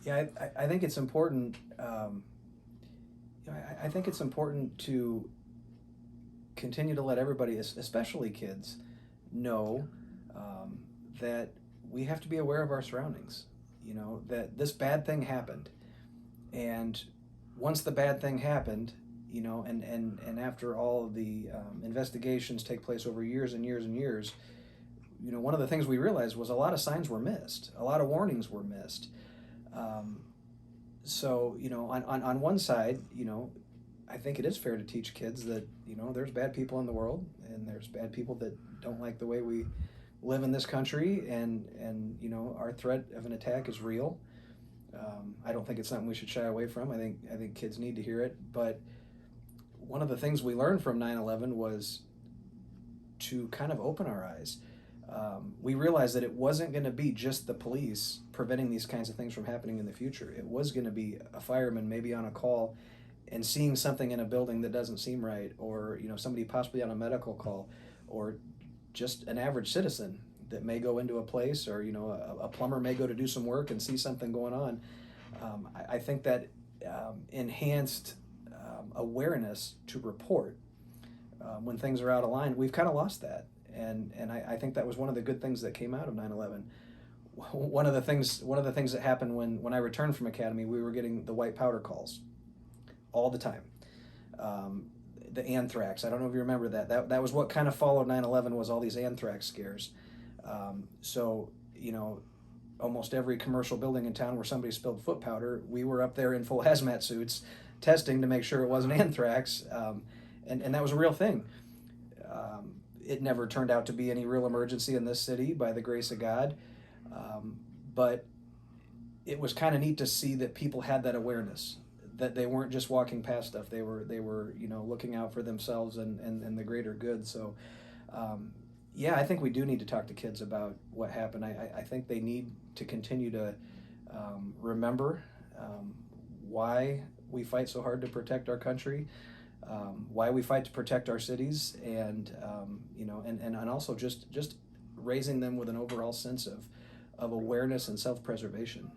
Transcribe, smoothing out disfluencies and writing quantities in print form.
Yeah, I think it's important. I think it's important to continue to let everybody, especially kids, know um, that we have to be aware of our surroundings. You know, that this bad thing happened, and once the bad thing happened, and after all of the investigations take place over years and years and years, one of the things we realized was a lot of signs were missed, a lot of warnings were missed. Um, so, on one side, I think it is fair to teach kids that, there's bad people in the world, and there's bad people that don't like the way we live in this country, and our threat of an attack is real. I don't think it's something we should shy away from. I think kids need to hear it. But one of the things we learned from 9/11 was to kind of open our eyes. We realized that it wasn't going to be just the police preventing these kinds of things from happening in the future. It was going to be a fireman maybe on a call and seeing something in a building that doesn't seem right, or somebody possibly on a medical call, or just an average citizen that may go into a place, or a plumber may go to do some work and see something going on. I think that enhanced awareness to report when things are out of line, we've kind of lost that. And I think that was one of the good things that came out of 9/11. One of the things that happened when I returned from academy, we were getting the white powder calls all the time. Um, the anthrax. I don't know if you remember that. That was what kind of followed 9/11, was all these anthrax scares. So almost every commercial building in town where somebody spilled foot powder, we were up there in full hazmat suits testing to make sure it wasn't anthrax. And that was a real thing. It never turned out to be any real emergency in this city, by the grace of God. But it was kind of neat to see that people had that awareness, that they weren't just walking past stuff. They were looking out for themselves and the greater good. So yeah, I think we do need to talk to kids about what happened. I think they need to continue to remember why we fight so hard to protect our country, why we fight to protect our cities, and also just raising them with an overall sense of awareness and self-preservation.